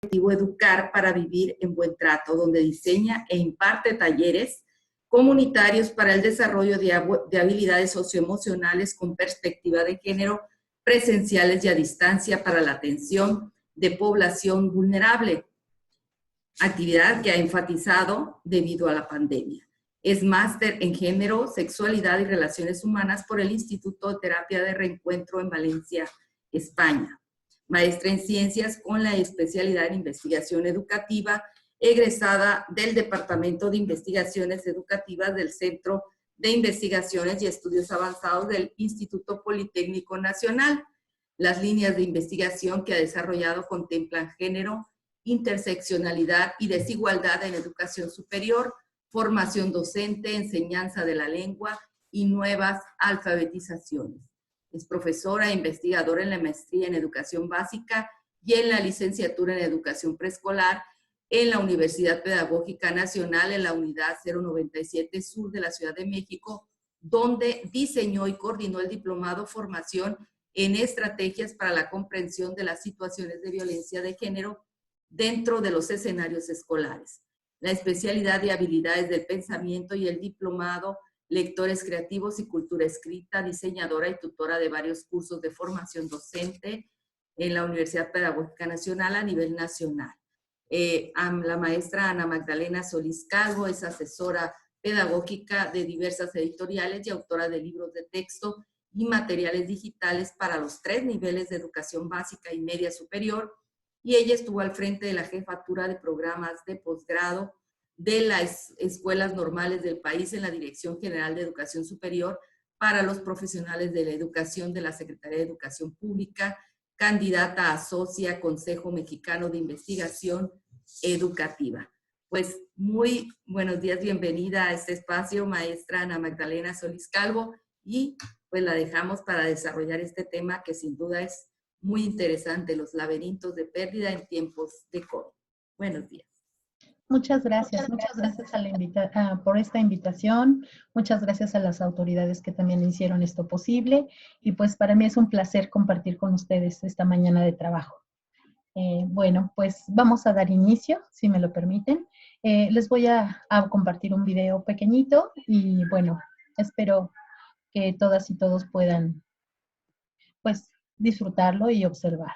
Educar para Vivir en Buen Trato, donde diseña e imparte talleres comunitarios para el desarrollo de habilidades socioemocionales con perspectiva de género, presenciales y a distancia para la atención de población vulnerable, actividad que ha enfatizado debido a la pandemia. Es máster en género, sexualidad y relaciones humanas por el Instituto de Terapia de Reencuentro en Valencia, España. Maestra en ciencias con la especialidad en investigación educativa, egresada del Departamento de Investigaciones Educativas del Centro de Investigaciones y Estudios Avanzados del Instituto Politécnico Nacional. Las líneas de investigación que ha desarrollado contemplan género, interseccionalidad y desigualdad en educación superior, formación docente, enseñanza de la lengua y nuevas alfabetizaciones. Es profesora e investigadora en la maestría en educación básica y en la licenciatura en educación preescolar en la Universidad Pedagógica Nacional en la Unidad 097 Sur de la Ciudad de México, donde diseñó y coordinó el diplomado Formación en Estrategias para la Comprensión de las Situaciones de Violencia de Género dentro de los escenarios escolares. La especialidad de Habilidades del Pensamiento y el diplomado Lectores Creativos y Cultura Escrita, diseñadora y tutora de varios cursos de formación docente en la Universidad Pedagógica Nacional a nivel nacional. La maestra Ana Magdalena Solís Calvo es asesora pedagógica de diversas editoriales y autora de libros de texto y materiales digitales para los 3 niveles de educación básica y media superior, y ella estuvo al frente de la jefatura de programas de posgrado de las escuelas normales del país en la Dirección General de Educación Superior para los profesionales de la educación de la Secretaría de Educación Pública, candidata a socia Consejo Mexicano de Investigación Educativa. Pues muy buenos días, bienvenida a este espacio, maestra Ana Magdalena Solís Calvo, y pues la dejamos para desarrollar este tema que sin duda es muy interesante, los laberintos de pérdida en tiempos de COVID. Buenos días. Muchas gracias por esta invitación. Muchas gracias a las autoridades que también hicieron esto posible. Y pues para mí es un placer compartir con ustedes esta mañana de trabajo. Bueno, pues vamos a dar inicio, si me lo permiten. Les voy a compartir un video pequeñito y bueno, espero que todas y todos puedan pues disfrutarlo y observar.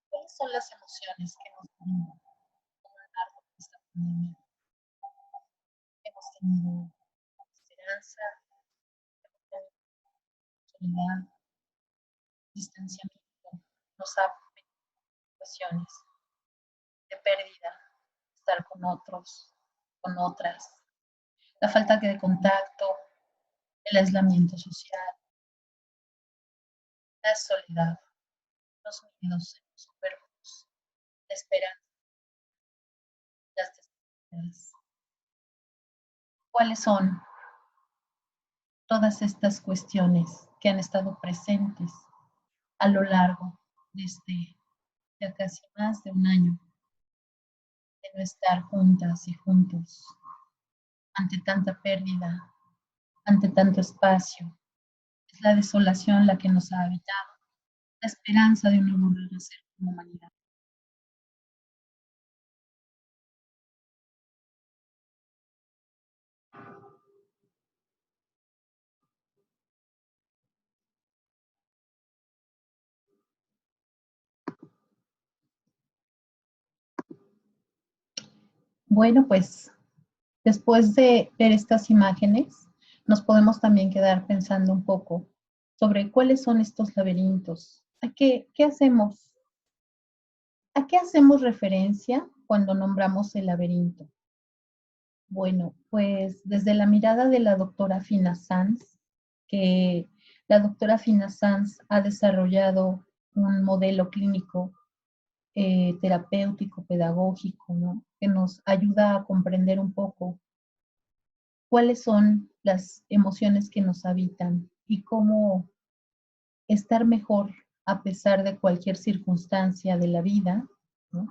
¿Cuáles son las emociones que nos brindan a lo largo de esta pandemia? Hemos tenido esperanza, soledad, distanciamiento, nos ha venido situaciones de pérdida, estar con otros, con otras, la falta de contacto, el aislamiento social, la soledad, los miedos en los cuerpos, la esperanza, las desesperanzas. ¿Cuáles son todas estas cuestiones que han estado presentes a lo largo de ya casi más de un año de no estar juntas y juntos ante tanta pérdida, ante tanto espacio? Es la desolación la que nos ha habitado, la esperanza de un nuevo renacer como humanidad. Bueno, pues después de ver estas imágenes, nos podemos también quedar pensando un poco sobre cuáles son estos laberintos. ¿Qué hacemos? ¿A qué hacemos referencia cuando nombramos el laberinto? Bueno, pues desde la mirada de la doctora Fina Sanz, que la doctora Fina Sanz ha desarrollado un modelo clínico terapéutico, pedagógico, ¿no? Que nos ayuda a comprender un poco cuáles son las emociones que nos habitan y cómo estar mejor a pesar de cualquier circunstancia de la vida, ¿no?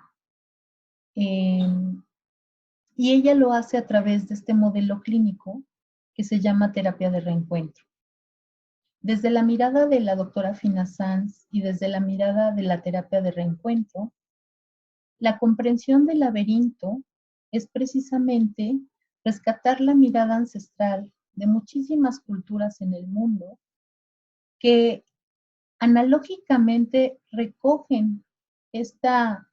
Y ella lo hace a través de este modelo clínico que se llama terapia de reencuentro. Desde la mirada de la doctora Fina Sanz y desde la mirada de la terapia de reencuentro, la comprensión del laberinto es precisamente rescatar la mirada ancestral de muchísimas culturas en el mundo que analógicamente recogen esta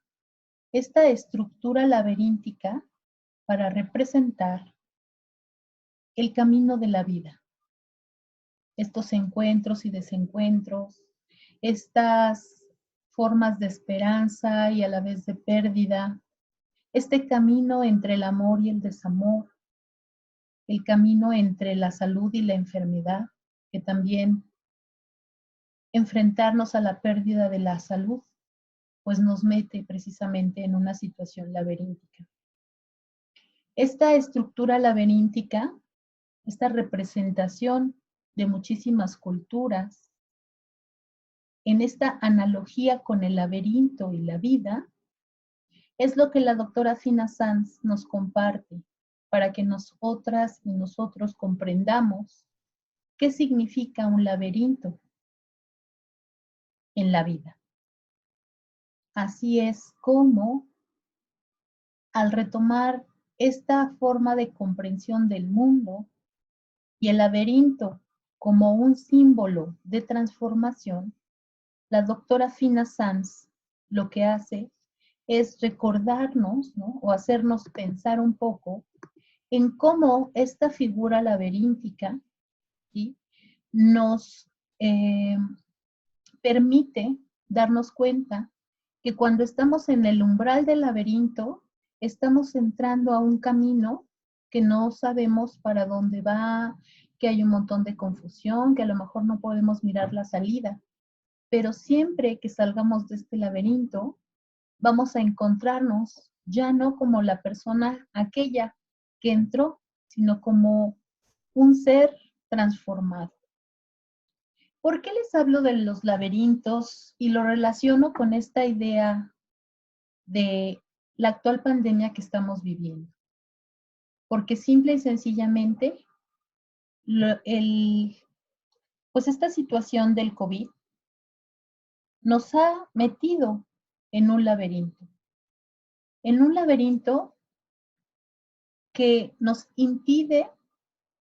estructura laberíntica para representar el camino de la vida. Estos encuentros y desencuentros, estas formas de esperanza y a la vez de pérdida, este camino entre el amor y el desamor, el camino entre la salud y la enfermedad, que también enfrentarnos a la pérdida de la salud, pues nos mete precisamente en una situación laberíntica. Esta estructura laberíntica, esta representación de muchísimas culturas, en esta analogía con el laberinto y la vida, es lo que la doctora Fina Sanz nos comparte para que nosotras y nosotros comprendamos qué significa un laberinto en la vida. Así es como, al retomar esta forma de comprensión del mundo y el laberinto como un símbolo de transformación, la doctora Fina Sanz lo que hace es recordarnos, ¿no? O hacernos pensar un poco en cómo esta figura laberíntica, ¿sí?, nos permite darnos cuenta que cuando estamos en el umbral del laberinto, estamos entrando a un camino que no sabemos para dónde va, que hay un montón de confusión, que a lo mejor no podemos mirar la salida. Pero siempre que salgamos de este laberinto, vamos a encontrarnos ya no como la persona aquella que entró, sino como un ser transformado. ¿Por qué les hablo de los laberintos y lo relaciono con esta idea de la actual pandemia que estamos viviendo? Porque simple y sencillamente, pues esta situación del COVID nos ha metido en un laberinto. En un laberinto que nos impide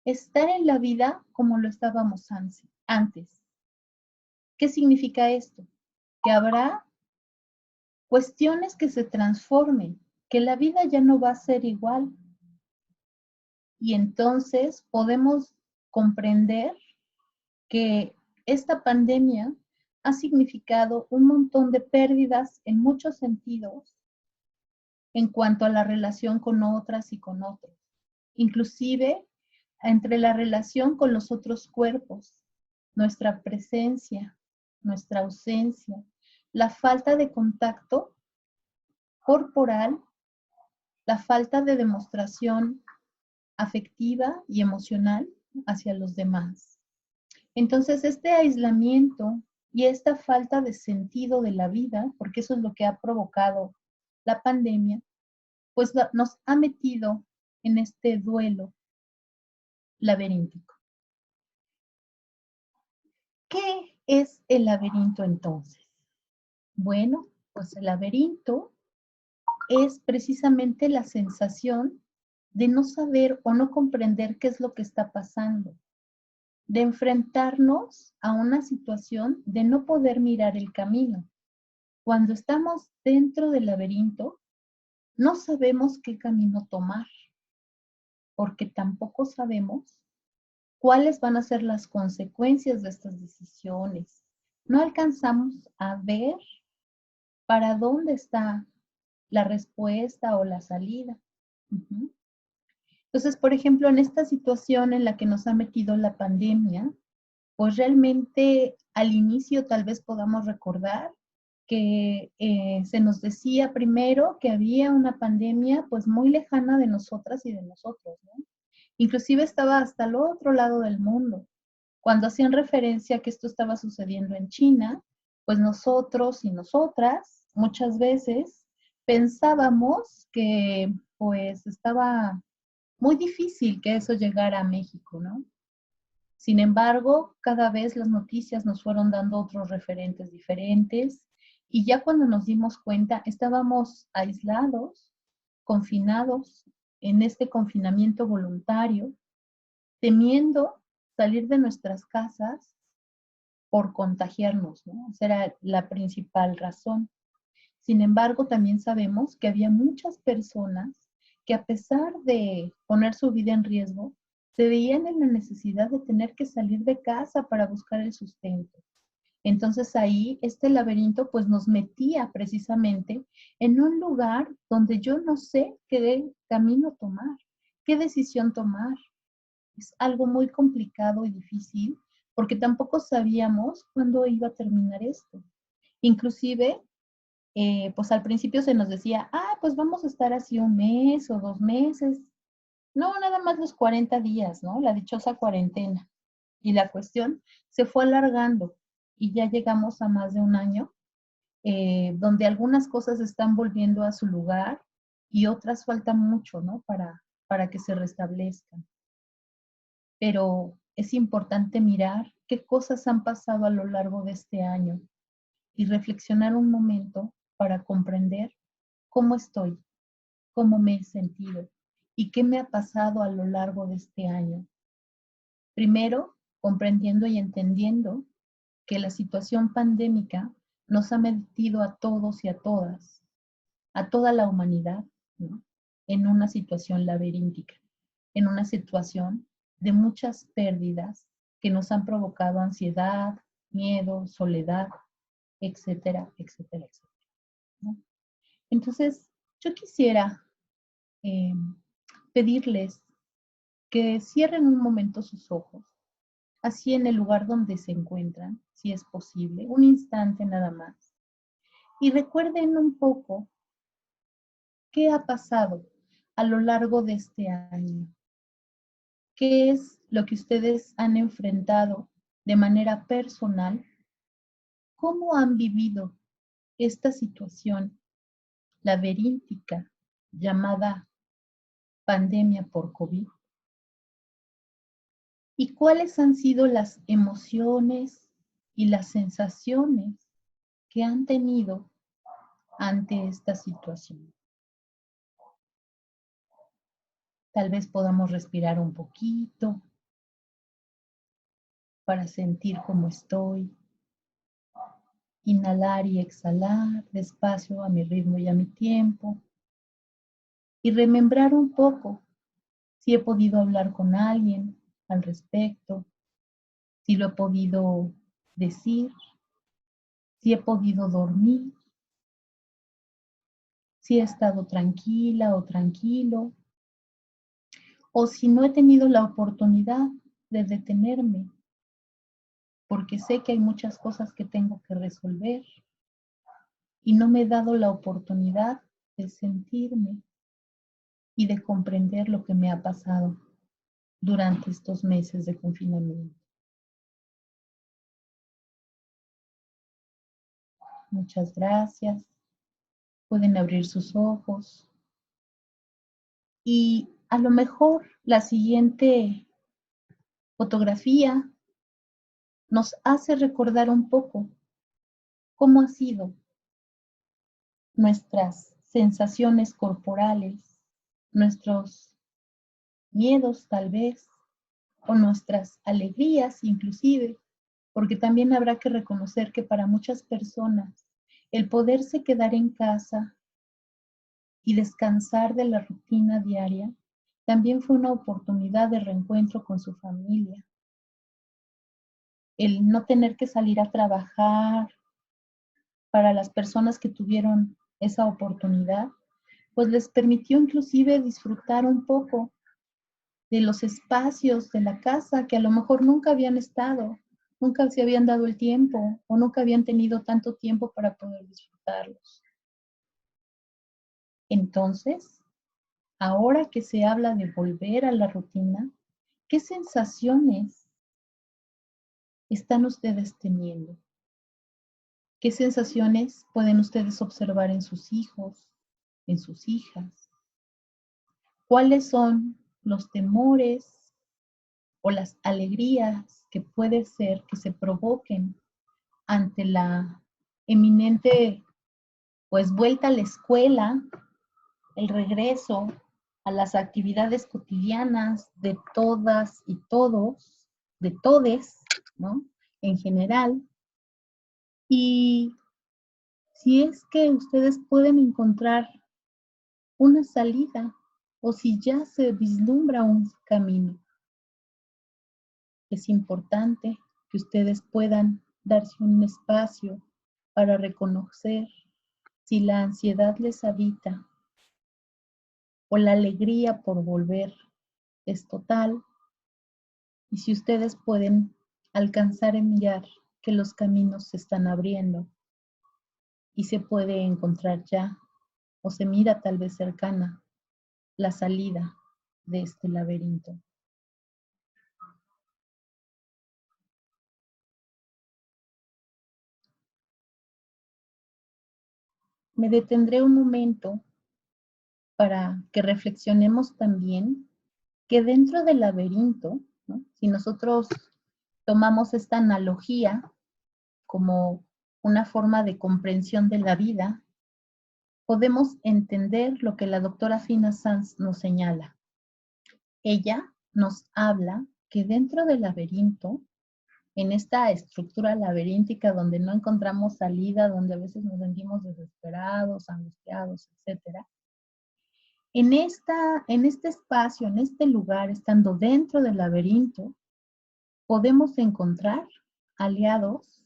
estar en la vida como lo estábamos antes. ¿Qué significa esto? Que habrá cuestiones que se transformen, que la vida ya no va a ser igual. Y entonces podemos comprender que esta pandemia ha significado un montón de pérdidas en muchos sentidos en cuanto a la relación con otras y con otros. Inclusive entre la relación con los otros cuerpos, nuestra presencia, nuestra ausencia, la falta de contacto corporal, la falta de demostración afectiva y emocional hacia los demás. Entonces, este aislamiento y esta falta de sentido de la vida, porque eso es lo que ha provocado la pandemia, pues nos ha metido en este duelo laberíntico. ¿Qué es el laberinto entonces? Bueno, pues el laberinto es precisamente la sensación de no saber o no comprender qué es lo que está pasando, de enfrentarnos a una situación de no poder mirar el camino. Cuando estamos dentro del laberinto, no sabemos qué camino tomar, porque tampoco sabemos cuáles van a ser las consecuencias de estas decisiones. No alcanzamos a ver para dónde está la respuesta o la salida. Entonces, por ejemplo, en esta situación en la que nos ha metido la pandemia, pues realmente al inicio tal vez podamos recordar que se nos decía primero que había una pandemia pues muy lejana de nosotras y de nosotros, ¿no? Inclusive estaba hasta el otro lado del mundo. Cuando hacían referencia a que esto estaba sucediendo en China, pues nosotros y nosotras muchas veces pensábamos que pues estaba muy difícil que eso llegara a México, ¿no? Sin embargo, cada vez las noticias nos fueron dando otros referentes diferentes y ya cuando nos dimos cuenta estábamos aislados, confinados en este confinamiento voluntario, temiendo salir de nuestras casas por contagiarnos, ¿no? Esa era la principal razón. Sin embargo, también sabemos que había muchas personas que a pesar de poner su vida en riesgo, se veían en la necesidad de tener que salir de casa para buscar el sustento. Entonces ahí este laberinto pues nos metía precisamente en un lugar donde yo no sé qué camino tomar, qué decisión tomar. Es algo muy complicado y difícil porque tampoco sabíamos cuándo iba a terminar esto. Inclusive pues al principio se nos decía, pues vamos a estar así un mes o 2 meses. No, nada más los 40 días, ¿no? La dichosa cuarentena. Y la cuestión se fue alargando y ya llegamos a más de un año, donde algunas cosas están volviendo a su lugar y otras faltan mucho, ¿no? Para que se restablezcan. Pero es importante mirar qué cosas han pasado a lo largo de este año y reflexionar un momento para comprender cómo estoy, cómo me he sentido y qué me ha pasado a lo largo de este año. Primero, comprendiendo y entendiendo que la situación pandémica nos ha metido a todos y a todas, a toda la humanidad, ¿no? En una situación laberíntica, en una situación de muchas pérdidas que nos han provocado ansiedad, miedo, soledad, etcétera, etcétera, etcétera, ¿no? Entonces, yo quisiera eh, pedirles que cierren un momento sus ojos, así en el lugar donde se encuentran, si es posible, un instante nada más, y recuerden un poco qué ha pasado a lo largo de este año, qué es lo que ustedes han enfrentado de manera personal, cómo han vivido esta situación laberíntica llamada pandemia por COVID. ¿Y cuáles han sido las emociones y las sensaciones que han tenido ante esta situación? Tal vez podamos respirar un poquito para sentir cómo estoy. Inhalar y exhalar despacio a mi ritmo y a mi tiempo. Y remembrar un poco si he podido hablar con alguien al respecto, si lo he podido decir, si he podido dormir, si he estado tranquila o tranquilo, o si no he tenido la oportunidad de detenerme, porque sé que hay muchas cosas que tengo que resolver y no me he dado la oportunidad de sentirme y de comprender lo que me ha pasado durante estos meses de confinamiento. Muchas gracias. Pueden abrir sus ojos y a lo mejor la siguiente fotografía nos hace recordar un poco cómo han sido nuestras sensaciones corporales, nuestros miedos tal vez, o nuestras alegrías inclusive, porque también habrá que reconocer que para muchas personas el poderse quedar en casa y descansar de la rutina diaria también fue una oportunidad de reencuentro con su familia. El no tener que salir a trabajar para las personas que tuvieron esa oportunidad, pues les permitió inclusive disfrutar un poco de los espacios de la casa que a lo mejor nunca habían estado, nunca se habían dado el tiempo o nunca habían tenido tanto tiempo para poder disfrutarlos. Entonces, ahora que se habla de volver a la rutina, ¿qué sensaciones están ustedes teniendo? ¿Qué sensaciones pueden ustedes observar en sus hijos, en sus hijas? ¿Cuáles son los temores o las alegrías que puede ser que se provoquen ante la eminente, pues, vuelta a la escuela, el regreso a las actividades cotidianas de todas y todos, de todes, ¿no? En general. Y si es que ustedes pueden encontrar una salida o si ya se vislumbra un camino, es importante que ustedes puedan darse un espacio para reconocer si la ansiedad les habita o la alegría por volver es total, y si ustedes pueden alcanzar a mirar que los caminos se están abriendo y se puede encontrar ya o se mira tal vez cercana la salida de este laberinto. Me detendré un momento para que reflexionemos también que dentro del laberinto, ¿no? Si nosotros tomamos esta analogía como una forma de comprensión de la vida, podemos entender lo que la doctora Fina Sanz nos señala. Ella nos habla que dentro del laberinto, en esta estructura laberíntica donde no encontramos salida, donde a veces nos sentimos desesperados, angustiados, etcétera, en este espacio, en este lugar, estando dentro del laberinto, podemos encontrar aliados,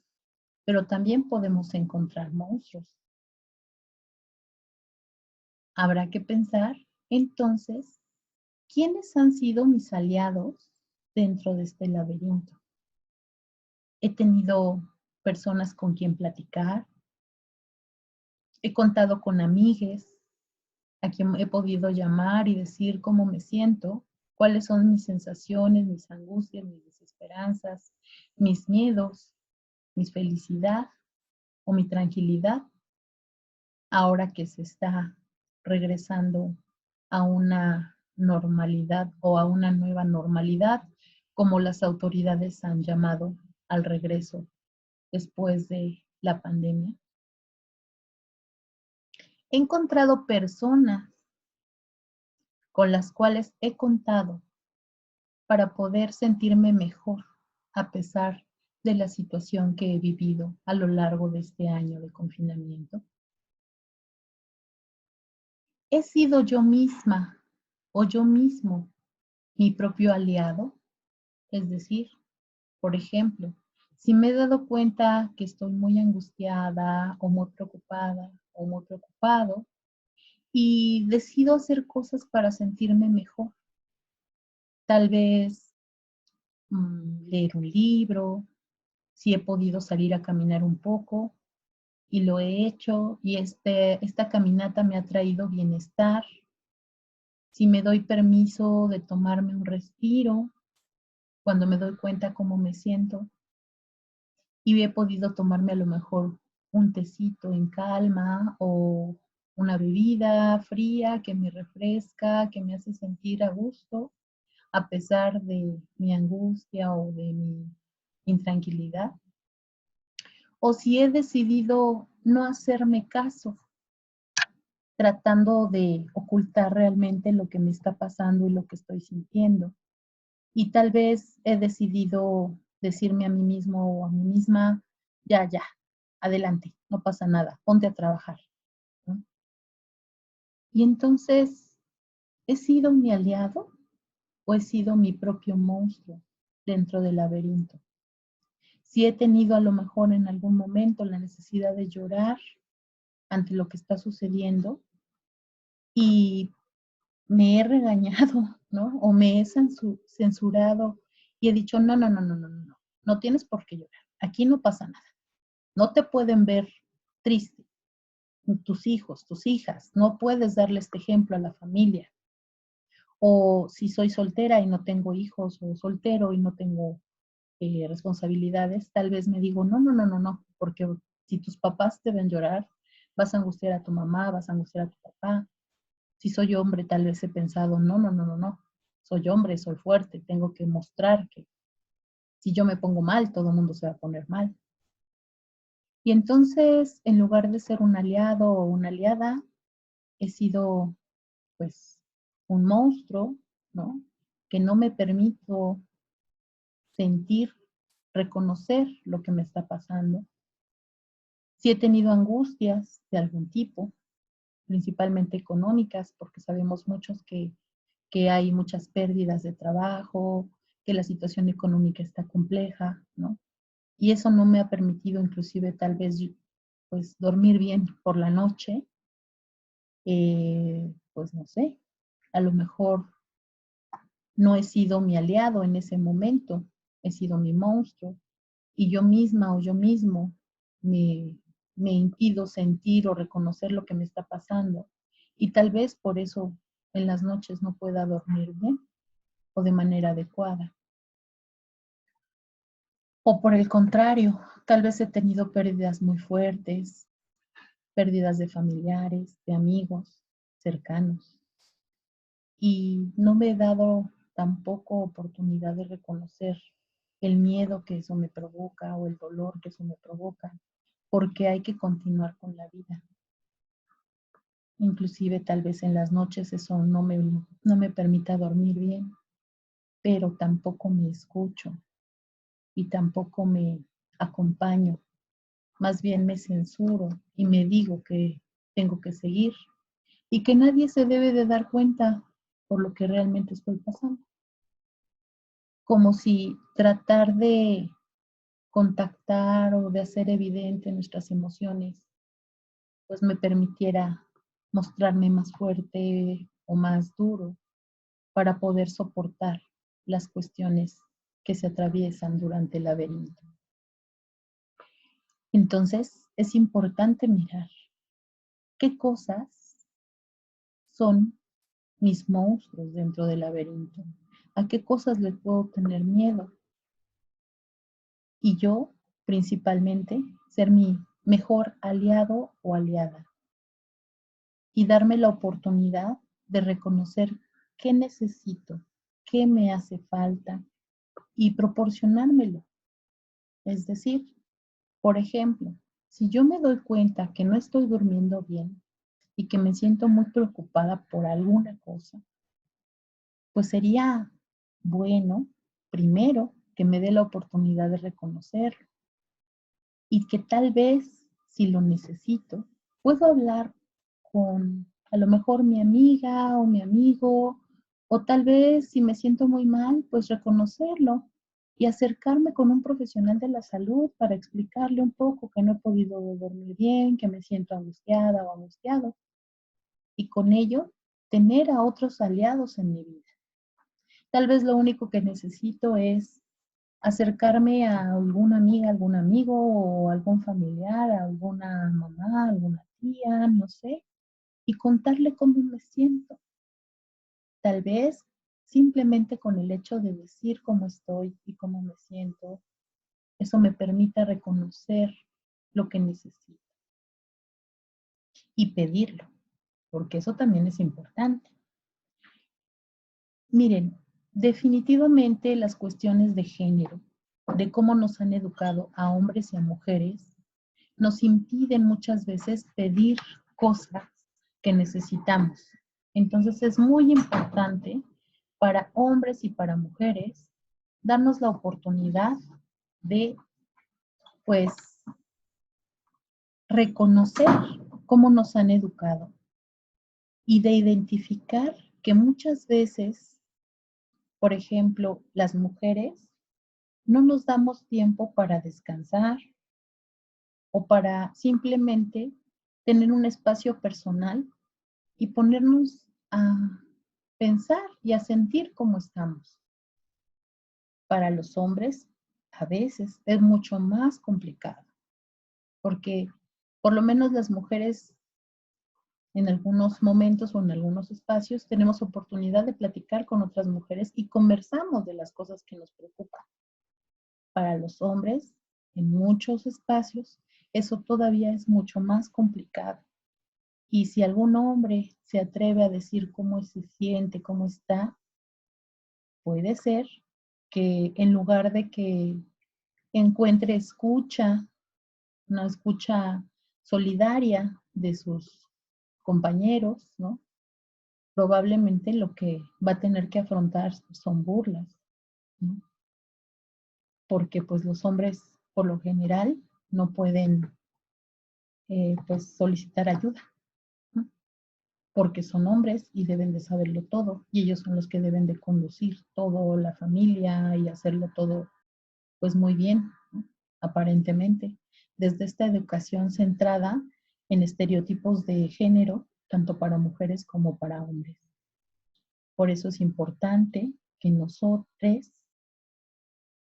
pero también podemos encontrar monstruos. Habrá que pensar, entonces, ¿quiénes han sido mis aliados dentro de este laberinto? He tenido personas con quien platicar, he contado con amigues a quien he podido llamar y decir cómo me siento, cuáles son mis sensaciones, mis angustias, mis desesperanzas, mis miedos, mi felicidad o mi tranquilidad, ahora que se está regresando a una normalidad o a una nueva normalidad, como las autoridades han llamado al regreso después de la pandemia. He encontrado personas con las cuales he contado para poder sentirme mejor a pesar de la situación que he vivido a lo largo de este año de confinamiento. ¿He sido yo misma o yo mismo mi propio aliado? Es decir, por ejemplo, si me he dado cuenta que estoy muy angustiada o muy preocupada o muy preocupado y decido hacer cosas para sentirme mejor, tal vez leer un libro, si he podido salir a caminar un poco y lo he hecho y esta caminata me ha traído bienestar, si me doy permiso de tomarme un respiro cuando me doy cuenta cómo me siento y he podido tomarme a lo mejor un tecito en calma o una bebida fría que me refresca, que me hace sentir a gusto a pesar de mi angustia o de mi intranquilidad. O si he decidido no hacerme caso, tratando de ocultar realmente lo que me está pasando y lo que estoy sintiendo. Y tal vez he decidido decirme a mí mismo o a mí misma, ya, ya, adelante, no pasa nada, ponte a trabajar, ¿no? Y entonces, ¿he sido mi aliado o he sido mi propio monstruo dentro del laberinto? Si he tenido a lo mejor en algún momento la necesidad de llorar ante lo que está sucediendo y me he regañado, ¿no? O me he censurado y he dicho, no, no, no, no, no, no, no tienes por qué llorar. Aquí no pasa nada. No te pueden ver triste. Tus hijos, tus hijas, no puedes darle este ejemplo a la familia. O si soy soltera y no tengo hijos, o soltero y no tengo responsabilidades, tal vez me digo, no, no, no, no, no, porque si tus papás te ven llorar, vas a angustiar a tu mamá, vas a angustiar a tu papá. Si soy hombre, tal vez he pensado, no, no, no, no, no, soy hombre, soy fuerte, tengo que mostrar que si yo me pongo mal, todo el mundo se va a poner mal. Y entonces, en lugar de ser un aliado o una aliada, he sido, pues, un monstruo, ¿no? Que no me permito sentir, reconocer lo que me está pasando. Si he tenido angustias de algún tipo, principalmente económicas, porque sabemos muchos que hay muchas pérdidas de trabajo, que la situación económica está compleja, ¿no? Y eso no me ha permitido inclusive tal vez pues dormir bien por la noche, pues no sé, a lo mejor no he sido mi aliado en ese momento, he sido mi monstruo y yo misma o yo mismo me, me impido sentir o reconocer lo que me está pasando y tal vez por eso en las noches no pueda dormir bien o de manera adecuada. O por el contrario, tal vez he tenido pérdidas muy fuertes, pérdidas de familiares, de amigos cercanos. Y no me he dado tampoco oportunidad de reconocer el miedo que eso me provoca o el dolor que eso me provoca, porque hay que continuar con la vida. Inclusive tal vez en las noches eso no me permita dormir bien, pero tampoco me escucho y tampoco me acompaño. Más bien me censuro y me digo que tengo que seguir y que nadie se debe de dar cuenta por lo que realmente estoy pasando. Como si tratar de contactar o de hacer evidente nuestras emociones, pues me permitiera mostrarme más fuerte o más duro para poder soportar las cuestiones que se atraviesan durante el laberinto. Entonces, es importante mirar qué cosas son mis monstruos dentro del laberinto, a qué cosas les puedo tener miedo. Y yo, principalmente, ser mi mejor aliado o aliada y darme la oportunidad de reconocer qué necesito, qué me hace falta y proporcionármelo. Es decir, por ejemplo, si yo me doy cuenta que no estoy durmiendo bien y que me siento muy preocupada por alguna cosa, pues sería bueno, primero, que me dé la oportunidad de reconocerlo y que tal vez, si lo necesito, puedo hablar con a lo mejor mi amiga o mi amigo, o tal vez si me siento muy mal, pues reconocerlo y acercarme con un profesional de la salud para explicarle un poco que no he podido dormir bien, que me siento angustiada o angustiado, y con ello tener a otros aliados en mi vida. Tal vez lo único que necesito es acercarme a alguna amiga, algún amigo o algún familiar, a alguna mamá, alguna tía, no sé, y contarle cómo me siento. Tal vez simplemente con el hecho de decir cómo estoy y cómo me siento, eso me permita reconocer lo que necesito y pedirlo, porque eso también es importante. Miren, definitivamente las cuestiones de género, de cómo nos han educado a hombres y a mujeres, nos impiden muchas veces pedir cosas que necesitamos. Entonces es muy importante para hombres y para mujeres darnos la oportunidad de, pues, reconocer cómo nos han educado y de identificar que muchas veces, por ejemplo, las mujeres no nos damos tiempo para descansar o para simplemente tener un espacio personal y ponernos a pensar y a sentir cómo estamos. Para los hombres, a veces es mucho más complicado, porque por lo menos las mujeres en algunos momentos o en algunos espacios tenemos oportunidad de platicar con otras mujeres y conversamos de las cosas que nos preocupan. Para los hombres, en muchos espacios, eso todavía es mucho más complicado. Y si algún hombre se atreve a decir cómo se siente, cómo está, puede ser que en lugar de que encuentre escucha, una escucha solidaria de sus compañeros, ¿no? Probablemente lo que va a tener que afrontar son burlas, ¿no? Porque pues los hombres por lo general no pueden pues solicitar ayuda, ¿no? Porque son hombres y deben de saberlo todo y ellos son los que deben de conducir todo la familia y hacerlo todo pues muy bien, ¿no? Aparentemente, desde esta educación centrada en estereotipos de género, tanto para mujeres como para hombres. Por eso es importante que nosotros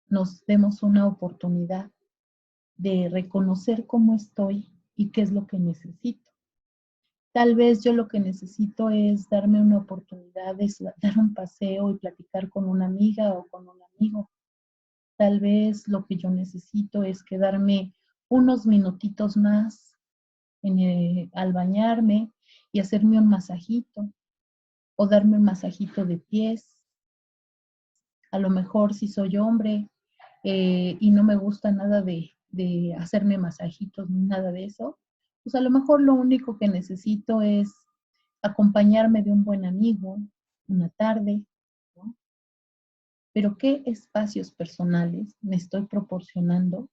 nos demos una oportunidad de reconocer cómo estoy y qué es lo que necesito. Tal vez yo lo que necesito es darme una oportunidad de dar un paseo y platicar con una amiga o con un amigo. Tal vez lo que yo necesito es quedarme unos minutitos más al bañarme y hacerme un masajito o darme un masajito de pies. A lo mejor si soy hombre y no me gusta nada de hacerme masajitos ni nada de eso, pues a lo mejor lo único que necesito es acompañarme de un buen amigo una tarde, ¿no? Pero ¿qué espacios personales me estoy proporcionando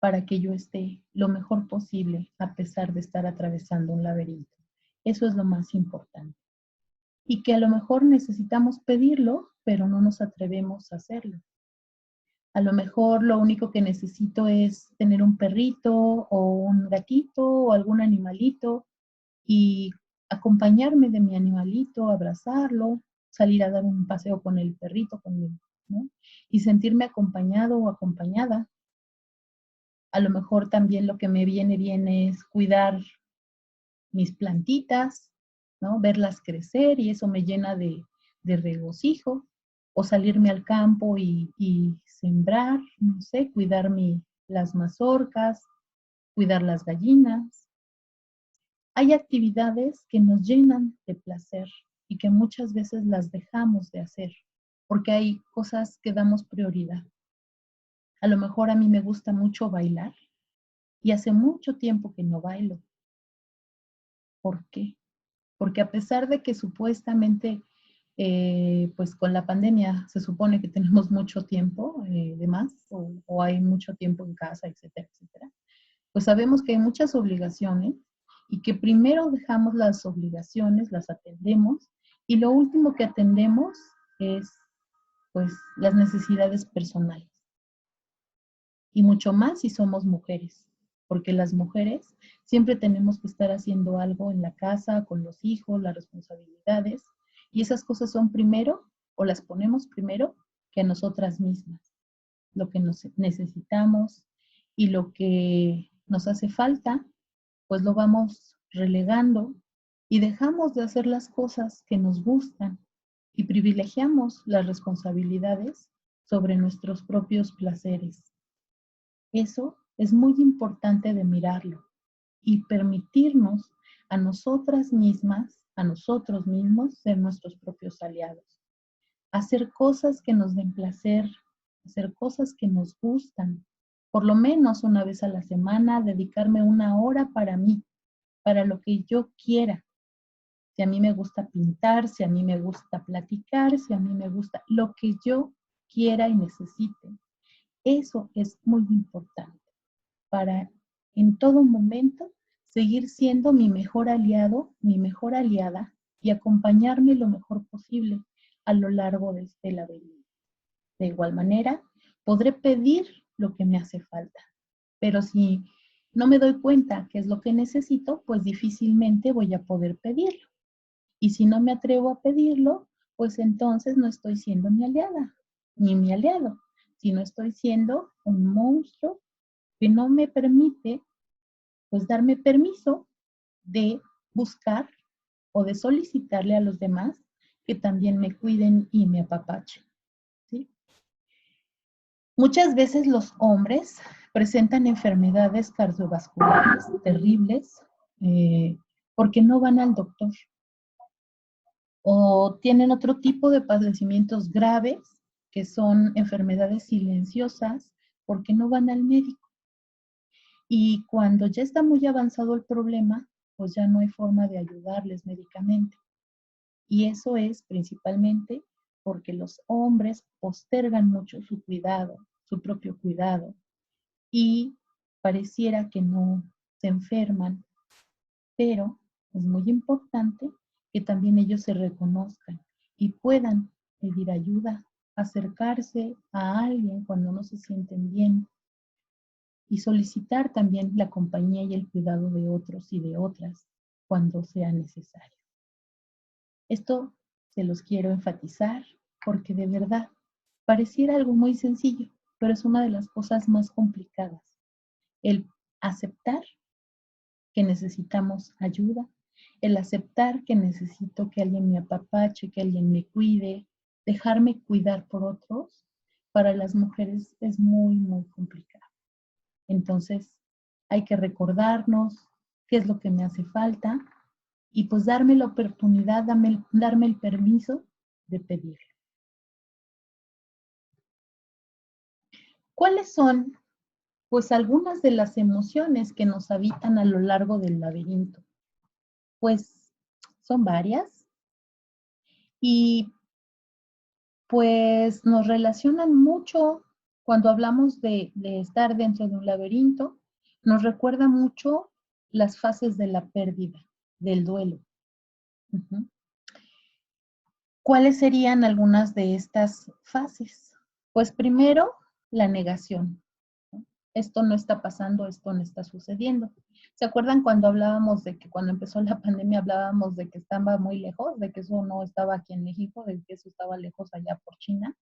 para que yo esté lo mejor posible a pesar de estar atravesando un laberinto? Eso es lo más importante. Y que a lo mejor necesitamos pedirlo, pero no nos atrevemos a hacerlo. A lo mejor lo único que necesito es tener un perrito o un gatito o algún animalito y acompañarme de mi animalito, abrazarlo, salir a dar un paseo con el perrito conmigo, ¿no? Y sentirme acompañado o acompañada. A lo mejor también lo que me viene bien es cuidar mis plantitas, ¿no? Verlas crecer y eso me llena de regocijo. O salirme al campo y sembrar, no sé, cuidar las mazorcas, cuidar las gallinas. Hay actividades que nos llenan de placer y que muchas veces las dejamos de hacer porque hay cosas que damos prioridad. A lo mejor a mí me gusta mucho bailar y hace mucho tiempo que no bailo. ¿Por qué? Porque a pesar de que supuestamente, pues con la pandemia se supone que tenemos mucho tiempo de más o hay mucho tiempo en casa, etcétera, etcétera, pues sabemos que hay muchas obligaciones y que primero dejamos las obligaciones, las atendemos y lo último que atendemos es pues las necesidades personales y mucho más si somos mujeres, porque las mujeres siempre tenemos que estar haciendo algo en la casa, con los hijos, las responsabilidades, y esas cosas son primero o las ponemos primero que a nosotras mismas, lo que nos necesitamos y lo que nos hace falta, pues lo vamos relegando y dejamos de hacer las cosas que nos gustan y privilegiamos las responsabilidades sobre nuestros propios placeres. Eso es muy importante de mirarlo y permitirnos a nosotras mismas, a nosotros mismos, ser nuestros propios aliados. Hacer cosas que nos den placer, hacer cosas que nos gustan. Por lo menos una vez a la semana, dedicarme una hora para mí, para lo que yo quiera. Si a mí me gusta pintar, si a mí me gusta platicar, si a mí me gusta lo que yo quiera y necesite. Eso es muy importante para en todo momento seguir siendo mi mejor aliado, mi mejor aliada y acompañarme lo mejor posible a lo largo de este laberinto. De igual manera, podré pedir lo que me hace falta, pero si no me doy cuenta qué es lo que necesito, pues difícilmente voy a poder pedirlo. Y si no me atrevo a pedirlo, pues entonces no estoy siendo mi aliada, ni mi aliado, sino estoy siendo un monstruo que no me permite, pues, darme permiso de buscar o de solicitarle a los demás que también me cuiden y me apapachen, ¿sí? Muchas veces los hombres presentan enfermedades cardiovasculares terribles porque no van al doctor o tienen otro tipo de padecimientos graves que son enfermedades silenciosas porque no van al médico. Y cuando ya está muy avanzado el problema, pues ya no hay forma de ayudarles médicamente. Y eso es principalmente porque los hombres postergan mucho su cuidado, su propio cuidado, y pareciera que no se enferman, pero es muy importante que también ellos se reconozcan y puedan pedir ayuda, acercarse a alguien cuando no se sienten bien y solicitar también la compañía y el cuidado de otros y de otras cuando sea necesario. Esto se los quiero enfatizar porque de verdad pareciera algo muy sencillo, pero es una de las cosas más complicadas. El aceptar que necesitamos ayuda, el aceptar que necesito que alguien me apapache, que alguien me cuide, dejarme cuidar por otros, para las mujeres es muy, muy complicado. Entonces, hay que recordarnos qué es lo que me hace falta y pues darme la oportunidad, darme el permiso de pedirlo. ¿Cuáles son, pues, algunas de las emociones que nos habitan a lo largo del laberinto? Pues son varias y pues nos relacionan mucho cuando hablamos de estar dentro de un laberinto, nos recuerda mucho las fases de la pérdida, del duelo. Uh-huh. ¿Cuáles serían algunas de estas fases? Pues primero, la negación. Esto no está pasando, esto no está sucediendo. ¿Se acuerdan cuando hablábamos de que cuando empezó la pandemia hablábamos de que estaba muy lejos, de que eso no estaba aquí en México, de que eso estaba lejos allá por China?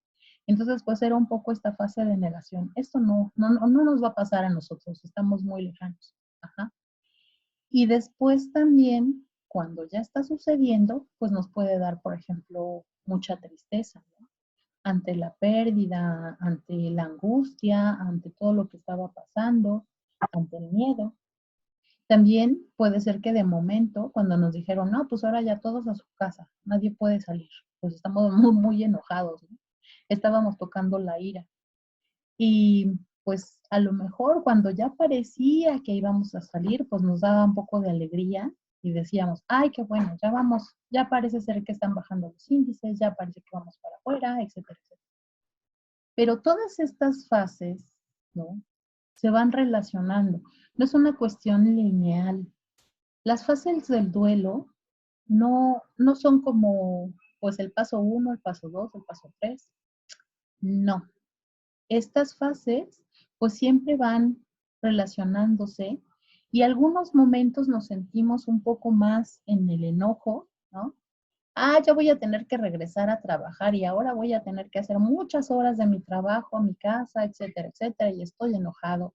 Entonces, pues era un poco esta fase de negación. Esto no nos va a pasar a nosotros, estamos muy lejanos. Ajá. Y después también, cuando ya está sucediendo, pues nos puede dar, por ejemplo, mucha tristeza, ¿no? Ante la pérdida, ante la angustia, ante todo lo que estaba pasando, ante el miedo. También puede ser que de momento, cuando nos dijeron, no, pues ahora ya todos a su casa, nadie puede salir, pues estamos muy, muy enojados, ¿no? Estábamos tocando la ira. Y pues a lo mejor cuando ya parecía que íbamos a salir, pues nos daba un poco de alegría y decíamos, ay, qué bueno, ya vamos, ya parece ser que están bajando los índices, ya parece que vamos para afuera, etcétera, etcétera. Pero todas estas fases, ¿no? Se van relacionando. No es una cuestión lineal. Las fases del duelo no son como, pues, el paso 1, el paso 2, el paso 3. No. Estas fases, pues, siempre van relacionándose y algunos momentos nos sentimos un poco más en el enojo, ¿no? Ya voy a tener que regresar a trabajar y ahora voy a tener que hacer muchas horas de mi trabajo, a mi casa, etcétera, etcétera, y estoy enojado.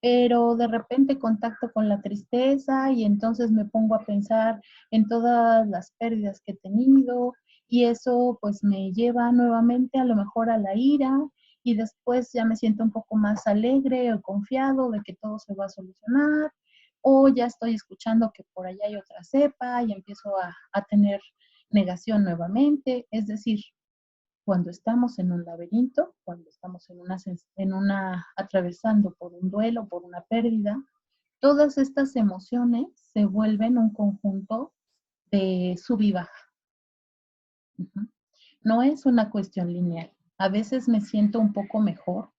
Pero de repente contacto con la tristeza y entonces me pongo a pensar en todas las pérdidas que he tenido y eso pues me lleva nuevamente a lo mejor a la ira y después ya me siento un poco más alegre o confiado de que todo se va a solucionar o ya estoy escuchando que por allá hay otra cepa y empiezo a tener negación nuevamente, es decir, cuando estamos en un laberinto, cuando estamos atravesando por un duelo, por una pérdida, todas estas emociones se vuelven un conjunto de sub y baja. Uh-huh. No es una cuestión lineal. A veces me siento un poco mejor,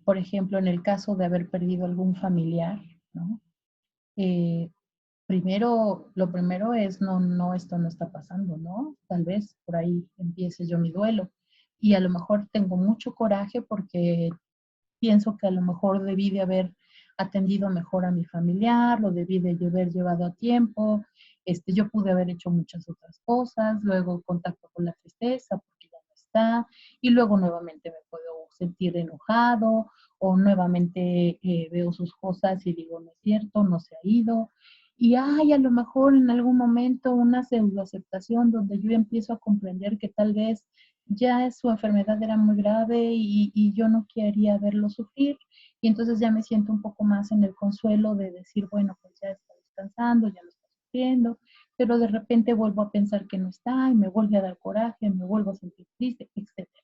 por ejemplo, en el caso de haber perdido algún familiar, ¿no? Eh, lo primero es, esto no está pasando, ¿no? Tal vez por ahí empiece yo mi duelo. Y a lo mejor tengo mucho coraje porque pienso que a lo mejor debí de haber atendido mejor a mi familiar, lo debí de haber llevado a tiempo, yo pude haber hecho muchas otras cosas, luego contacto con la tristeza porque ya no está, y luego nuevamente me puedo sentir enojado, o nuevamente veo sus cosas y digo, no es cierto, no se ha ido, y hay a lo mejor en algún momento una pseudoaceptación donde yo empiezo a comprender que tal vez ya su enfermedad era muy grave y yo no quería verlo sufrir. Y entonces ya me siento un poco más en el consuelo de decir, bueno, pues ya está descansando, ya no está sufriendo, pero de repente vuelvo a pensar que no está y me vuelve a dar coraje, me vuelvo a sentir triste, etcétera.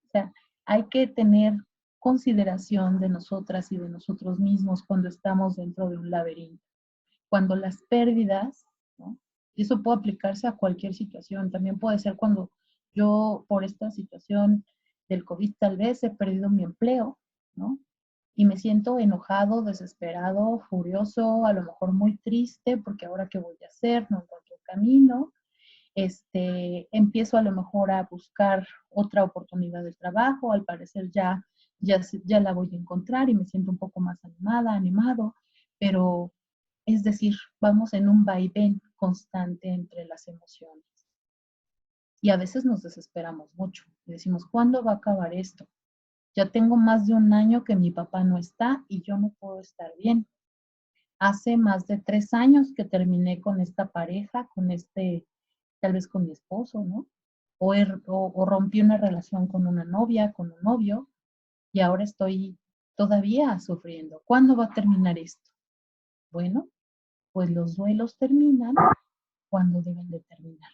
O sea, hay que tener consideración de nosotras y de nosotros mismos cuando estamos dentro de un laberinto. Cuando las pérdidas, ¿no? Y eso puede aplicarse a cualquier situación. También puede ser cuando yo, por esta situación del COVID, tal vez he perdido mi empleo, ¿no? Y me siento enojado, desesperado, furioso, a lo mejor muy triste, porque ahora qué voy a hacer, no encuentro camino. Empiezo a lo mejor a buscar otra oportunidad de trabajo, al parecer ya la voy a encontrar y me siento un poco más animada, animado, pero es decir, vamos en un vaivén constante entre las emociones. Y a veces nos desesperamos mucho y decimos, ¿cuándo va a acabar esto? Ya tengo más de un año que mi papá no está y yo no puedo estar bien. Hace más de 3 años que terminé con esta pareja, tal vez con mi esposo, ¿no? O rompí una relación con una novia, con un novio, y ahora estoy todavía sufriendo. ¿Cuándo va a terminar esto? Bueno, pues los duelos terminan cuando deben de terminar.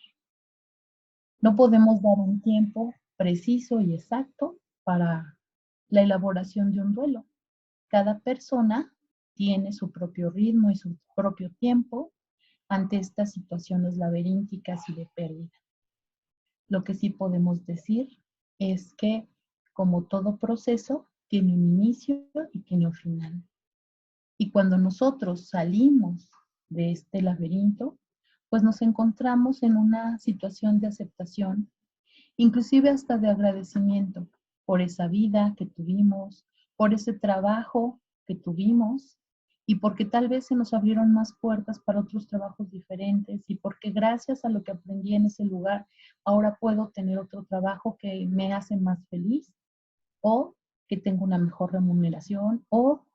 No podemos dar un tiempo preciso y exacto para la elaboración de un duelo. Cada persona tiene su propio ritmo y su propio tiempo ante estas situaciones laberínticas y de pérdida. Lo que sí podemos decir es que, como todo proceso, tiene un inicio y tiene un final. Y cuando nosotros salimos de este laberinto, pues nos encontramos en una situación de aceptación, inclusive hasta de agradecimiento por esa vida que tuvimos, por ese trabajo que tuvimos y porque tal vez se nos abrieron más puertas para otros trabajos diferentes y porque gracias a lo que aprendí en ese lugar, ahora puedo tener otro trabajo que me hace más feliz o que tengo una mejor remuneración o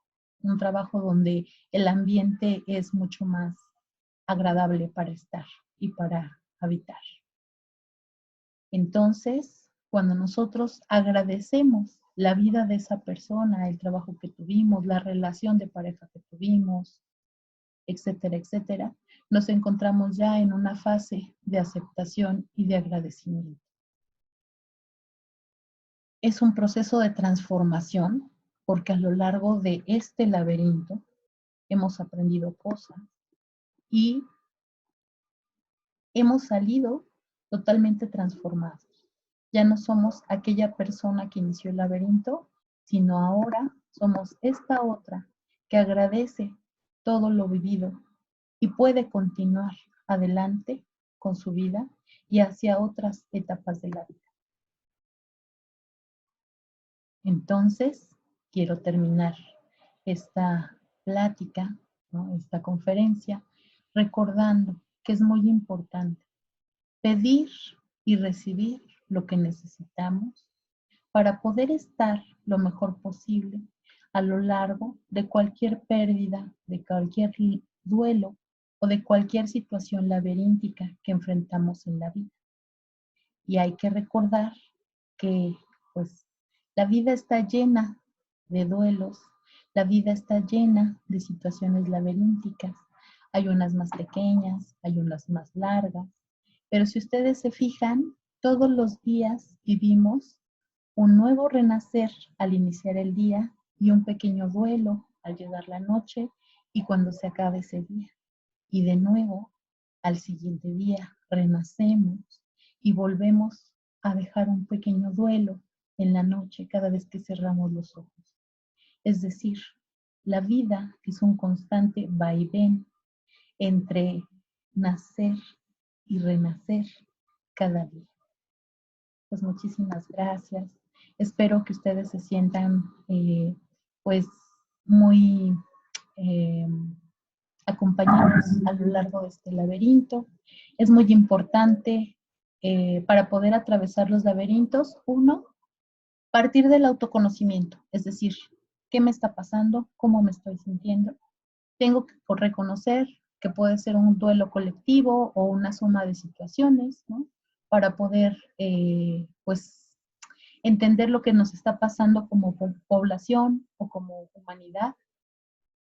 un trabajo donde el ambiente es mucho más agradable para estar y para habitar. Entonces, cuando nosotros agradecemos la vida de esa persona, el trabajo que tuvimos, la relación de pareja que tuvimos, etcétera, etcétera, nos encontramos ya en una fase de aceptación y de agradecimiento. Es un proceso de transformación porque a lo largo de este laberinto hemos aprendido cosas y hemos salido totalmente transformados. Ya no somos aquella persona que inició el laberinto, sino ahora somos esta otra que agradece todo lo vivido y puede continuar adelante con su vida y hacia otras etapas de la vida. Entonces, quiero terminar esta plática, ¿no? Esta conferencia, recordando que es muy importante pedir y recibir lo que necesitamos para poder estar lo mejor posible a lo largo de cualquier pérdida, de cualquier duelo o de cualquier situación laberíntica que enfrentamos en la vida. Y hay que recordar que pues la vida está llena de duelos, la vida está llena de situaciones laberínticas. Hay unas más pequeñas, hay unas más largas, pero si ustedes se fijan, todos los días vivimos un nuevo renacer al iniciar el día y un pequeño duelo al llegar la noche y cuando se acabe ese día. Y de nuevo, al siguiente día, renacemos y volvemos a dejar un pequeño duelo en la noche cada vez que cerramos los ojos. Es decir, la vida es un constante vaivén entre nacer y renacer cada día. Pues muchísimas gracias. Espero que ustedes se sientan pues muy acompañados a lo largo de este laberinto. Es muy importante para poder atravesar los laberintos, uno, partir del autoconocimiento, es decir, ¿qué me está pasando? ¿Cómo me estoy sintiendo? Tengo que reconocer que puede ser un duelo colectivo o una suma de situaciones, ¿no? para poder, pues, entender lo que nos está pasando como población o como humanidad.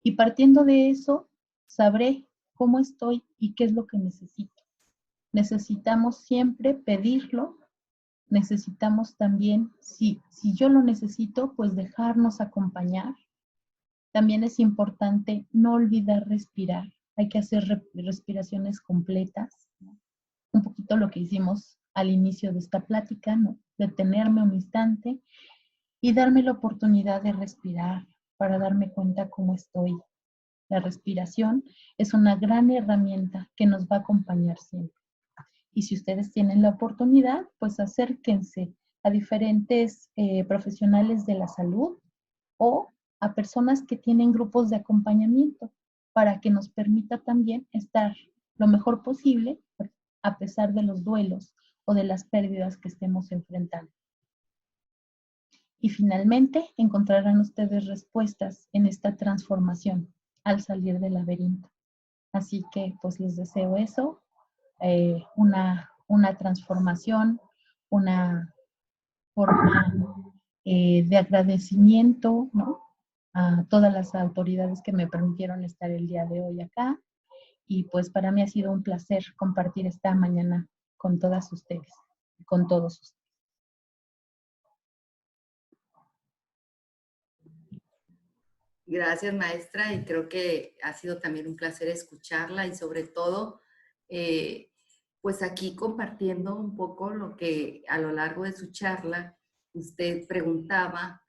Y partiendo de eso, sabré cómo estoy y qué es lo que necesito. Necesitamos siempre pedirlo. Necesitamos también, si yo lo necesito, pues dejarnos acompañar. También es importante no olvidar respirar. Hay que hacer respiraciones completas, ¿no? Un poquito lo que hicimos al inicio de esta plática, ¿no? Detenerme un instante y darme la oportunidad de respirar para darme cuenta cómo estoy. La respiración es una gran herramienta que nos va a acompañar siempre. Y si ustedes tienen la oportunidad, pues acérquense a diferentes profesionales de la salud o a personas que tienen grupos de acompañamiento para que nos permita también estar lo mejor posible a pesar de los duelos o de las pérdidas que estemos enfrentando. Y finalmente encontrarán ustedes respuestas en esta transformación al salir del laberinto. Así que pues les deseo eso, una transformación, una forma de agradecimiento, ¿no? A todas las autoridades que me permitieron estar el día de hoy acá. Y pues para mí ha sido un placer compartir esta mañana con todas ustedes, con todos ustedes. Gracias, maestra, y creo que ha sido también un placer escucharla y sobre todo, pues aquí compartiendo un poco lo que a lo largo de su charla usted preguntaba,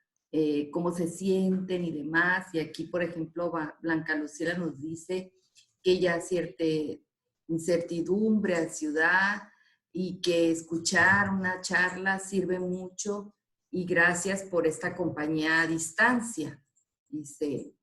cómo se sienten y demás, y aquí, por ejemplo, Blanca Lucila nos dice que ella cierta incertidumbre, ansiedad, y que escuchar una charla sirve mucho, y gracias por esta compañía a distancia. Dice,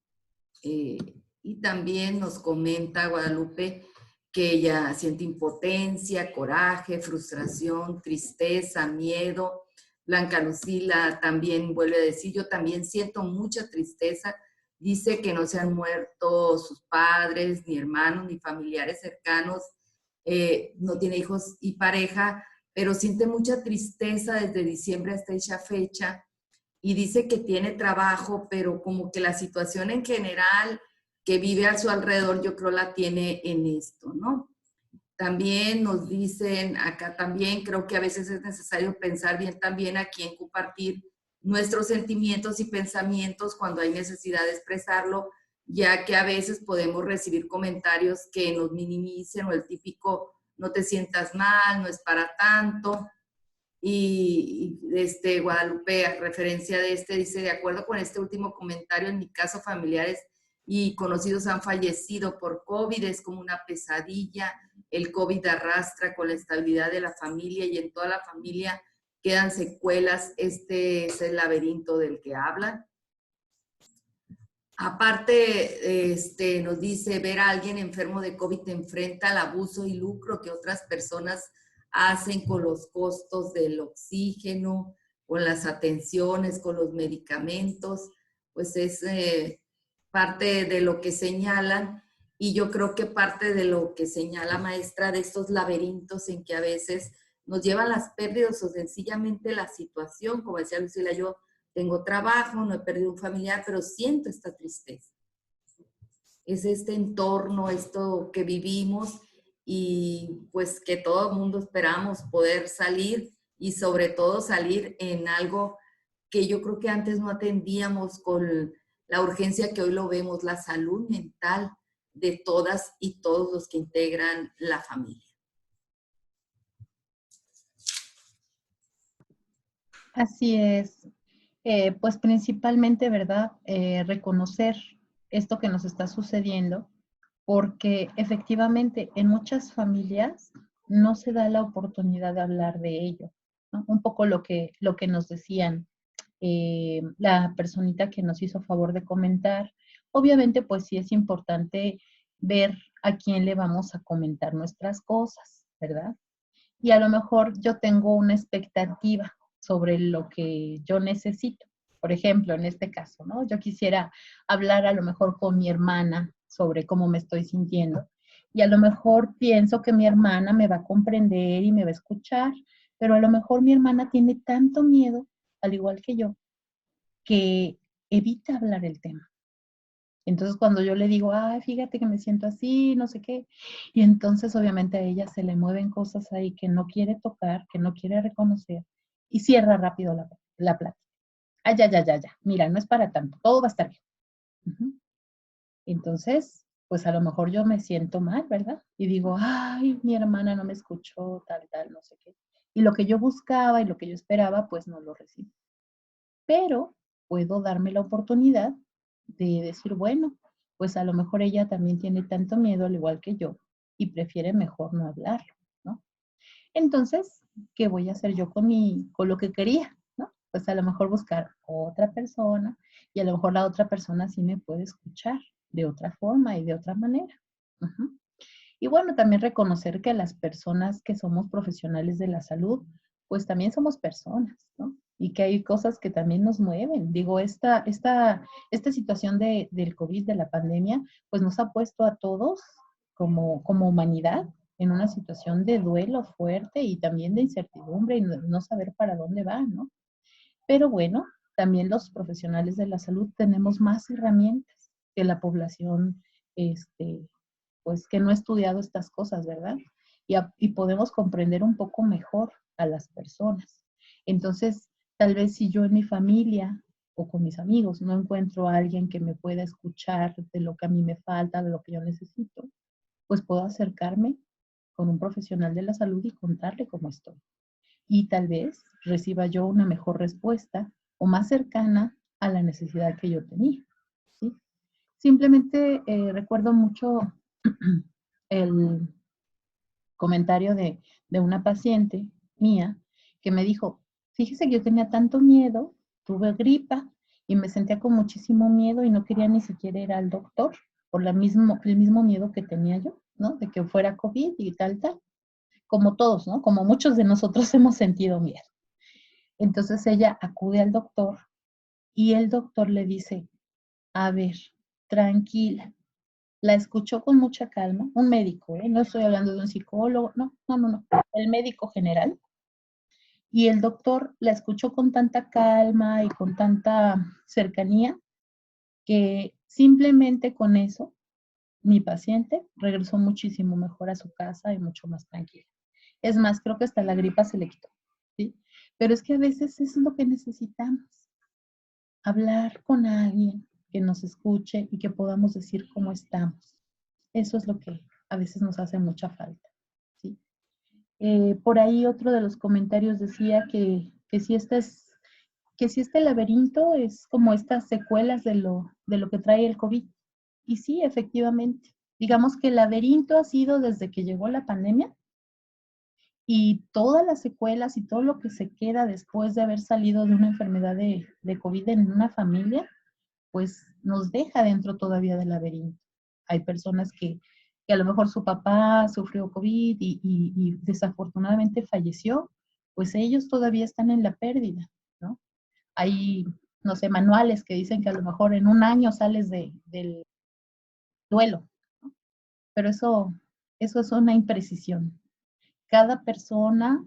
y también nos comenta Guadalupe que ella siente impotencia, coraje, frustración, tristeza, miedo. Blanca Lucila también vuelve a decir, yo también siento mucha tristeza. Dice que no se han muerto sus padres, ni hermanos, ni familiares cercanos. No tiene hijos y pareja, pero siente mucha tristeza desde diciembre hasta esa fecha y dice que tiene trabajo, pero como que la situación en general que vive a su alrededor, yo creo la tiene en esto, ¿no? También nos dicen, acá también creo que a veces es necesario pensar bien también a quién compartir nuestros sentimientos y pensamientos cuando hay necesidad de expresarlo, ya que a veces podemos recibir comentarios que nos minimicen o el típico no te sientas mal, no es para tanto. Y Guadalupe, a referencia de dice, de acuerdo con este último comentario, en mi caso familiares y conocidos han fallecido por COVID, es como una pesadilla, el COVID arrastra con la estabilidad de la familia y en toda la familia quedan secuelas, es el laberinto del que hablan. Aparte, nos dice, ver a alguien enfermo de COVID te enfrenta al abuso y lucro que otras personas hacen con los costos del oxígeno, con las atenciones, con los medicamentos, pues es parte de lo que señalan y yo creo que parte de lo que señala maestra de estos laberintos en que a veces nos llevan las pérdidas o sencillamente la situación, como decía Lucila, yo tengo trabajo, no he perdido un familiar, pero siento esta tristeza. Es este entorno, esto que vivimos y pues que todo el mundo esperamos poder salir y sobre todo salir en algo que yo creo que antes no atendíamos con la urgencia que hoy lo vemos, la salud mental de todas y todos los que integran la familia. Así es. Pues principalmente, ¿verdad? Reconocer esto que nos está sucediendo, porque efectivamente en muchas familias no se da la oportunidad de hablar de ello, ¿no? Un poco lo que nos decían la personita que nos hizo favor de comentar. Obviamente, pues sí es importante ver a quién le vamos a comentar nuestras cosas, ¿verdad? Y a lo mejor yo tengo una expectativa sobre lo que yo necesito. Por ejemplo, en este caso, ¿no? Yo quisiera hablar a lo mejor con mi hermana sobre cómo me estoy sintiendo. Y a lo mejor pienso que mi hermana me va a comprender y me va a escuchar, pero a lo mejor mi hermana tiene tanto miedo, al igual que yo, que evita hablar el tema. Entonces cuando yo le digo, ay, fíjate que me siento así, no sé qué, y entonces obviamente a ella se le mueven cosas ahí que no quiere tocar, que no quiere reconocer, y cierra rápido la plática. Ay, ya, mira, no es para tanto, todo va a estar bien. Ujú. Entonces, pues a lo mejor yo me siento mal, ¿verdad? Y digo, ay, mi hermana no me escuchó, tal, no sé qué. Y lo que yo buscaba y lo que yo esperaba, pues no lo recibí. Pero puedo darme la oportunidad de decir, bueno, pues a lo mejor ella también tiene tanto miedo al igual que yo y prefiere mejor no hablarlo, ¿no? Entonces, ¿qué voy a hacer yo con lo que quería, ¿no? Pues a lo mejor buscar otra persona y a lo mejor la otra persona sí me puede escuchar de otra forma y de otra manera. Ujú. Y bueno, también reconocer que las personas que somos profesionales de la salud, pues también somos personas, ¿no? Y que hay cosas que también nos mueven. Digo, esta situación del COVID, de la pandemia, pues nos ha puesto a todos como humanidad en una situación de duelo fuerte y también de incertidumbre y no saber para dónde va, ¿no? Pero bueno, también los profesionales de la salud tenemos más herramientas que la población, pues que no ha estudiado estas cosas, ¿verdad? Y podemos comprender un poco mejor a las personas. Entonces, tal vez si yo en mi familia o con mis amigos no encuentro a alguien que me pueda escuchar de lo que a mí me falta, de lo que yo necesito, pues puedo acercarme con un profesional de la salud y contarle cómo estoy. Y tal vez reciba yo una mejor respuesta o más cercana a la necesidad que yo tenía. ¿Sí? Simplemente recuerdo mucho el comentario de una paciente mía que me dijo, fíjese que yo tenía tanto miedo, tuve gripa y me sentía con muchísimo miedo y no quería ni siquiera ir al doctor por el mismo miedo que tenía yo, ¿no? De que fuera COVID y tal, como todos, ¿no? Como muchos de nosotros hemos sentido miedo. Entonces ella acude al doctor y el doctor le dice, a ver, tranquila. La escuchó con mucha calma, un médico, ¿eh? No estoy hablando de un psicólogo, no, el médico general. Y el doctor la escuchó con tanta calma y con tanta cercanía que simplemente con eso mi paciente regresó muchísimo mejor a su casa y mucho más tranquila. Es más, creo que hasta la gripa se le quitó, ¿sí? Pero es que a veces es lo que necesitamos, hablar con alguien que nos escuche y que podamos decir cómo estamos. Eso es lo que a veces nos hace mucha falta, ¿sí? Por ahí otro de los comentarios decía que si este laberinto es como estas secuelas de lo que trae el COVID. Y sí, efectivamente. Digamos que el laberinto ha sido desde que llegó la pandemia y todas las secuelas y todo lo que se queda después de haber salido de una enfermedad de COVID en una familia, pues nos deja dentro todavía del laberinto. Hay personas que a lo mejor su papá sufrió COVID y desafortunadamente falleció, pues ellos todavía están en la pérdida, ¿no? Hay, no sé, manuales que dicen que a lo mejor en un año sales del duelo, ¿no? Pero eso es una imprecisión. Cada persona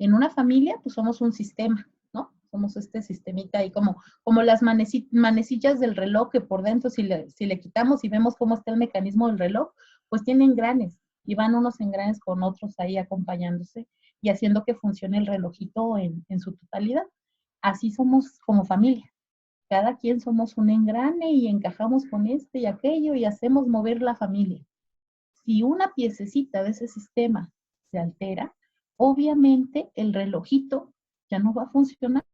en una familia, pues somos un sistema, ¿no? Somos este sistemita ahí como las manecillas del reloj que por dentro si le quitamos y vemos cómo está el mecanismo del reloj, pues tiene engranes y van unos engranes con otros ahí acompañándose y haciendo que funcione el relojito en su totalidad. Así somos como familia. Cada quien somos un engrane y encajamos con este y aquello y hacemos mover la familia. Si una piececita de ese sistema se altera, obviamente el relojito ya no va a funcionar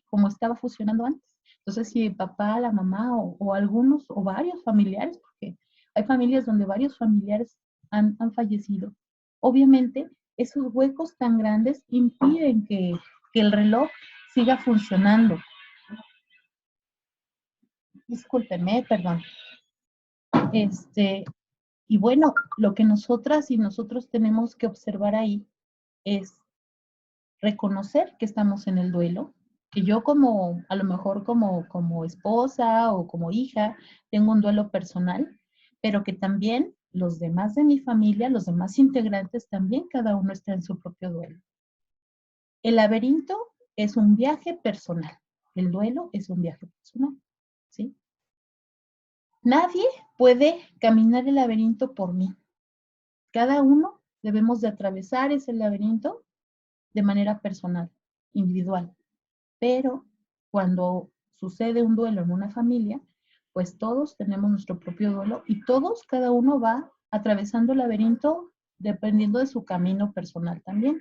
como estaba funcionando antes. Entonces, si el papá, la mamá o algunos o varios familiares, porque hay familias donde varios familiares han fallecido, obviamente esos huecos tan grandes impiden que el reloj siga funcionando. Discúlpeme, perdón. Y bueno, lo que nosotras y nosotros tenemos que observar ahí es reconocer que estamos en el duelo, que yo como, a lo mejor como esposa o como hija, tengo un duelo personal, pero que también los demás de mi familia, los demás integrantes también, cada uno está en su propio duelo. El laberinto es un viaje personal. El duelo es un viaje personal, ¿sí? Nadie puede caminar el laberinto por mí. Cada uno debemos de atravesar ese laberinto de manera personal, individual. Pero cuando sucede un duelo en una familia, pues todos tenemos nuestro propio duelo y todos, cada uno va atravesando el laberinto dependiendo de su camino personal también,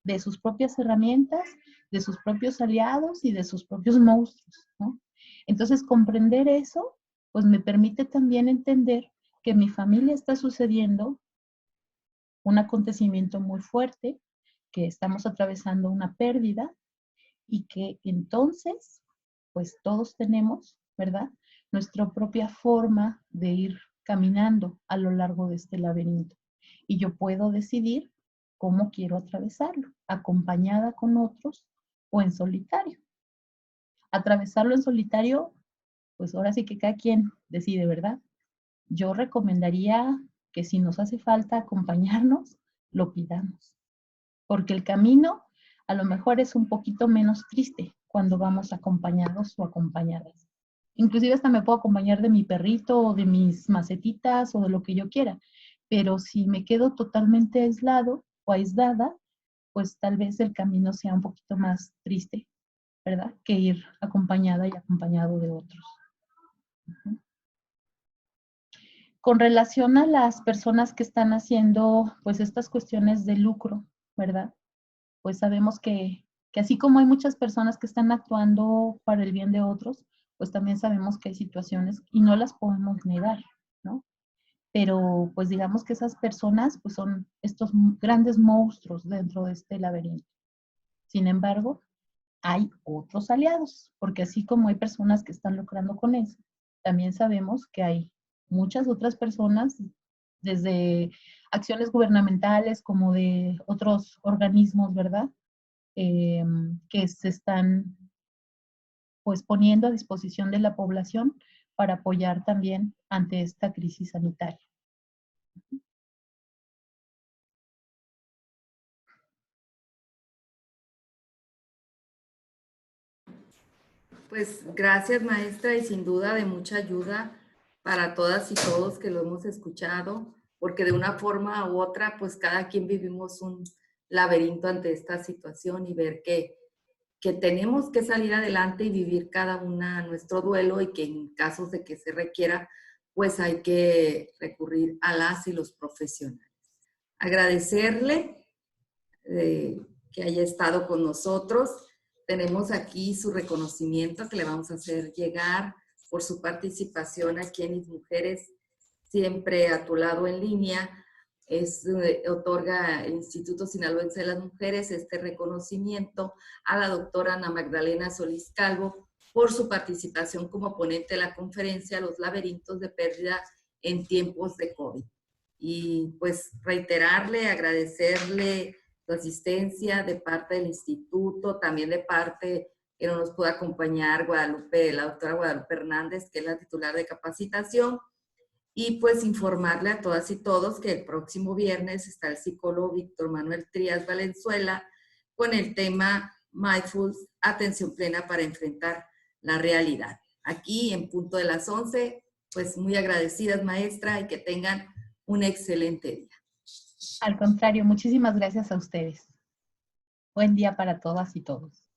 de sus propias herramientas, de sus propios aliados y de sus propios monstruos, ¿no? Entonces, comprender eso, pues me permite también entender que en mi familia está sucediendo un acontecimiento muy fuerte, que estamos atravesando una pérdida y que entonces, pues todos tenemos, ¿verdad? Nuestra propia forma de ir caminando a lo largo de este laberinto. Y yo puedo decidir cómo quiero atravesarlo, acompañada con otros o en solitario. Atravesarlo en solitario, pues ahora sí que cada quien decide, ¿verdad? Yo recomendaría que si nos hace falta acompañarnos, lo pidamos, porque el camino a lo mejor es un poquito menos triste cuando vamos acompañados o acompañadas. Inclusive hasta me puedo acompañar de mi perrito o de mis macetitas o de lo que yo quiera, pero si me quedo totalmente aislado o aislada, pues tal vez el camino sea un poquito más triste, ¿verdad? Que ir acompañada y acompañado de otros. Uh-huh. Con relación a las personas que están haciendo pues estas cuestiones de lucro, ¿verdad? Pues sabemos que así como hay muchas personas que están actuando para el bien de otros, pues también sabemos que hay situaciones y no las podemos negar, ¿no? Pero pues digamos que esas personas pues son estos grandes monstruos dentro de este laberinto. Sin embargo, hay otros aliados, porque así como hay personas que están lucrando con eso, también sabemos que hay muchas otras personas, desde acciones gubernamentales como de otros organismos, ¿verdad? Que se están pues poniendo a disposición de la población para apoyar también ante esta crisis sanitaria. Pues gracias, maestra, y sin duda de mucha ayuda para todas y todos que lo hemos escuchado, porque de una forma u otra, pues cada quien vivimos un laberinto ante esta situación y ver que tenemos que salir adelante y vivir cada una nuestro duelo y que en casos de que se requiera, pues hay que recurrir a las y los profesionales. Agradecerle que haya estado con nosotros. Tenemos aquí su reconocimiento que le vamos a hacer llegar por su participación aquí en Mis Mujeres, siempre a tu lado en línea. Otorga el Instituto Sinaloense de las Mujeres este reconocimiento a la doctora Ana Magdalena Solís Calvo por su participación como ponente de la conferencia Los laberintos de pérdida en tiempos de COVID. Y pues reiterarle, agradecerle su asistencia de parte del instituto, también de parte que no nos puede acompañar Guadalupe, la doctora Guadalupe Hernández, que es la titular de capacitación, y pues informarle a todas y todos que el próximo viernes está el psicólogo Víctor Manuel Trías Valenzuela con el tema Mindful, atención plena para enfrentar la realidad. Aquí en punto de las 11, pues muy agradecidas, maestra, y que tengan un excelente día. Al contrario, muchísimas gracias a ustedes. Buen día para todas y todos.